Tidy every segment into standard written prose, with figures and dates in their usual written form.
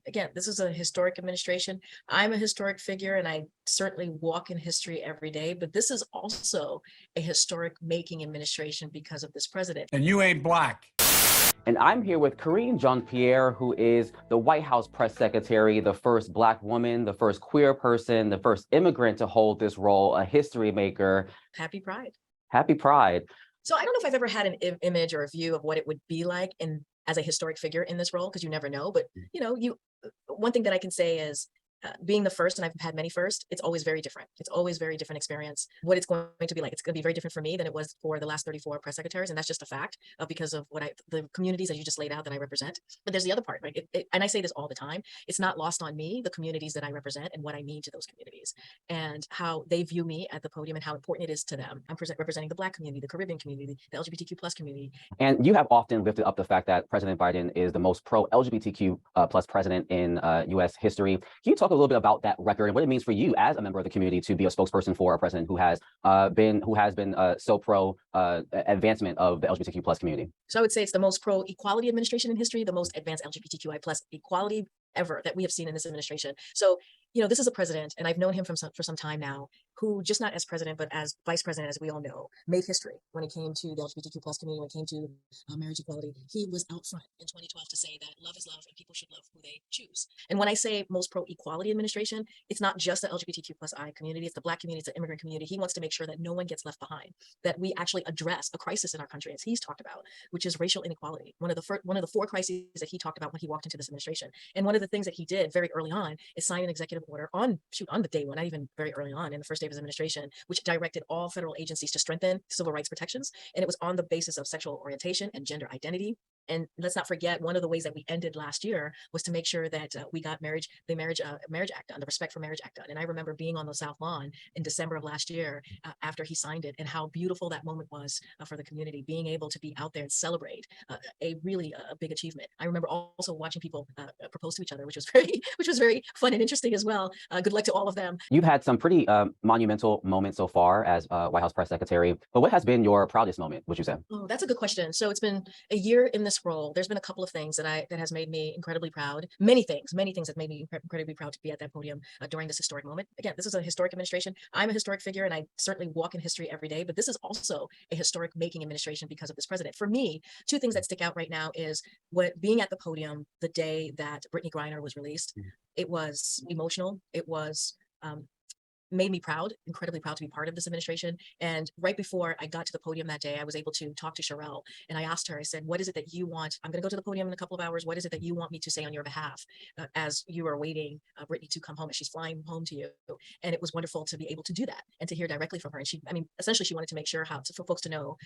again, this is a historic administration. I'm a historic figure and I certainly walk in history every day, but this is also a historic making administration because of this president. And you ain't black. And I'm here with Karine Jean-Pierre, who is the White House press secretary, the first Black woman, the first queer person, the first immigrant to hold this role, a history maker. Happy Pride. Happy Pride. So I don't know if I've ever had an image or a view of what it would be like as a historic figure in this role, because you never know. But one thing that I can say is being the first, and I've had many first, it's always very different. It's always very different experience. What it's going to be like, it's going to be very different for me than it was for the last 34 press secretaries. And that's just a fact because of the communities that you just laid out that I represent. But there's the other part, right? And I say this all the time. It's not lost on me, the communities that I represent and what I mean to those communities and how they view me at the podium and how important it is to them. I'm representing the Black community, the Caribbean community, the LGBTQ plus community. And you have often lifted up the fact that President Biden is the most pro-LGBTQ plus president in U.S. history. Can you talk a little bit about that record and what it means for you as a member of the community to be a spokesperson for a president who has been so pro advancement of the LGBTQ plus community? So I would say it's the most pro equality administration in history, the most advanced LGBTQI plus equality ever that we have seen in this administration. So, this is a president, and I've known him for some time now, who just not as president, but as vice president, as we all know, made history when it came to the LGBTQ plus community, when it came to marriage equality. He was out front in 2012 to say that love is love and people should love who they choose. And when I say most pro equality administration, it's not just the LGBTQ plus I community, it's the Black community, it's the immigrant community. He wants to make sure that no one gets left behind, that we actually address a crisis in our country, as he's talked about, which is racial inequality. One of the four crises that he talked about when he walked into this administration. And one of the things that he did very early on is sign an executive order on the day one, not even very early on, in the first day of his administration, which directed all federal agencies to strengthen civil rights protections. And it was on the basis of sexual orientation and gender identity. And let's not forget, one of the ways that we ended last year was to make sure that we got the Marriage Act done, the Respect for Marriage Act done. And I remember being on the South Lawn in December of last year after he signed it, and how beautiful that moment was for the community, being able to be out there and celebrate a big achievement. I remember also watching people propose to each other, which was very fun and interesting as well. Good luck to all of them. You've had some pretty monumental moments so far as White House press secretary, but what has been your proudest moment, would you say? Oh, that's a good question. So it's been a year in this role. There's been a couple of things that has made me incredibly proud. Many things that made me incredibly proud to be at that podium during this historic moment. Again, this is a historic administration. I'm a historic figure and I certainly walk in history every day, but this is also a historic making administration because of this president. For me, two things that stick out right now is being at the podium the day that Brittany Griner was released. It was emotional. It was made me proud, incredibly proud to be part of this administration. And right before I got to the podium that day, I was able to talk to Sherelle, and I asked her, I said, what is it that you want? I'm going to go to the podium in a couple of hours. What is it that you want me to say on your behalf as you are waiting Brittany to come home, as she's flying home to you? And it was wonderful to be able to do that and to hear directly from her. And essentially she wanted to make sure for folks to know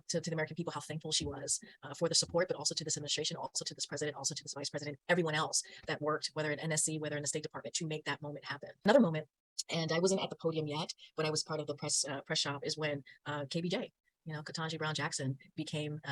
to the American people how thankful she was for the support, but also to this administration, also to this president, also to this vice president, everyone else that worked, whether at NSC, whether in the State Department, to make that moment happen. Another moment, and I wasn't at the podium yet, but I was part of the press shop, is when KBJ, Ketanji Brown Jackson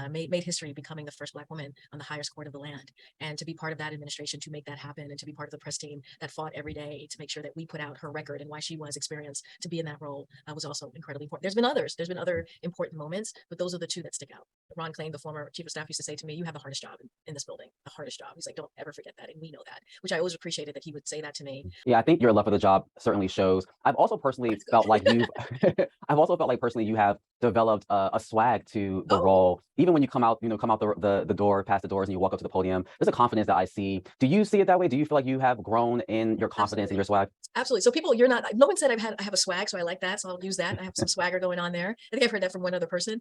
made history, becoming the first Black woman on the highest court of the land. And to be part of that administration, to make that happen, and to be part of the press team that fought every day to make sure that we put out her record and why she was experienced to be in that role was also incredibly important. There's been others. There's been other important moments, but those are the two that stick out. Ron Klain, the former chief of staff, used to say to me, you have the hardest job in this building, the hardest job. He's like, don't ever forget that. And we know that, which I always appreciated that he would say that to me. Yeah, I think your love for the job certainly shows. I've also personally felt like you have developed a swag to the role. Even when you come out the door, past the doors, and you walk up to the podium, there's a confidence that I see. Do you see it that way? Do you feel like you have grown in your confidence and your swag? Absolutely. So no one said I have a swag, so I like that. So I'll use that. I have some swagger going on there. I think I've heard that from one other person.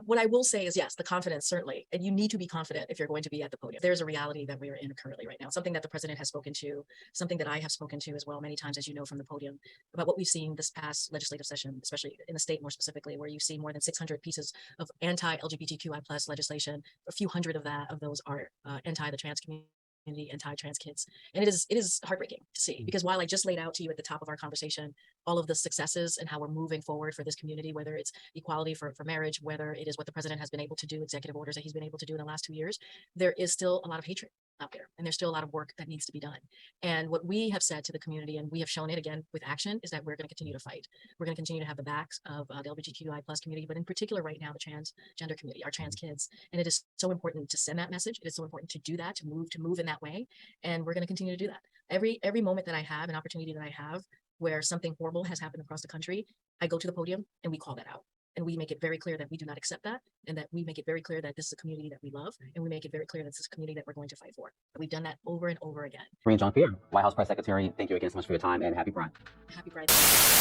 What I will say is, yes, the confidence, certainly. And you need to be confident if you're going to be at the podium. There's a reality that we are in currently right now, something that the president has spoken to, something that I have spoken to as well many times, as you know, from the podium, about what we've seen this past legislative session, especially in the state more specifically, where you see more than 600 pieces of anti-LGBTQI plus legislation. A few hundred of those are anti the trans community, anti-trans kids. And it is heartbreaking to see, because while I just laid out to you at the top of our conversation all of the successes and how we're moving forward for this community, whether it's equality for marriage, whether it is what the president has been able to do, executive orders that he's been able to do in the last 2 years, there is still a lot of hatred. out there, and there's still a lot of work that needs to be done. And what we have said to the community, and we have shown it again with action, is that we're going to continue to fight. We're going to continue to have the backs of the LGBTQI plus community, but in particular right now, the transgender community, our trans kids. And it is so important to send that message. It is so important to do that, to move in that way. And we're going to continue to do that. Every moment that I have, an opportunity that I have where something horrible has happened across the country, I go to the podium and we call that out. And we make it very clear that we do not accept that, and that we make it very clear that this is a community that we love, and we make it very clear that this is a community that we're going to fight for. We've done that over and over again. Karine Jean-Pierre, White House Press Secretary, thank you again so much for your time, and happy Pride. Happy Pride.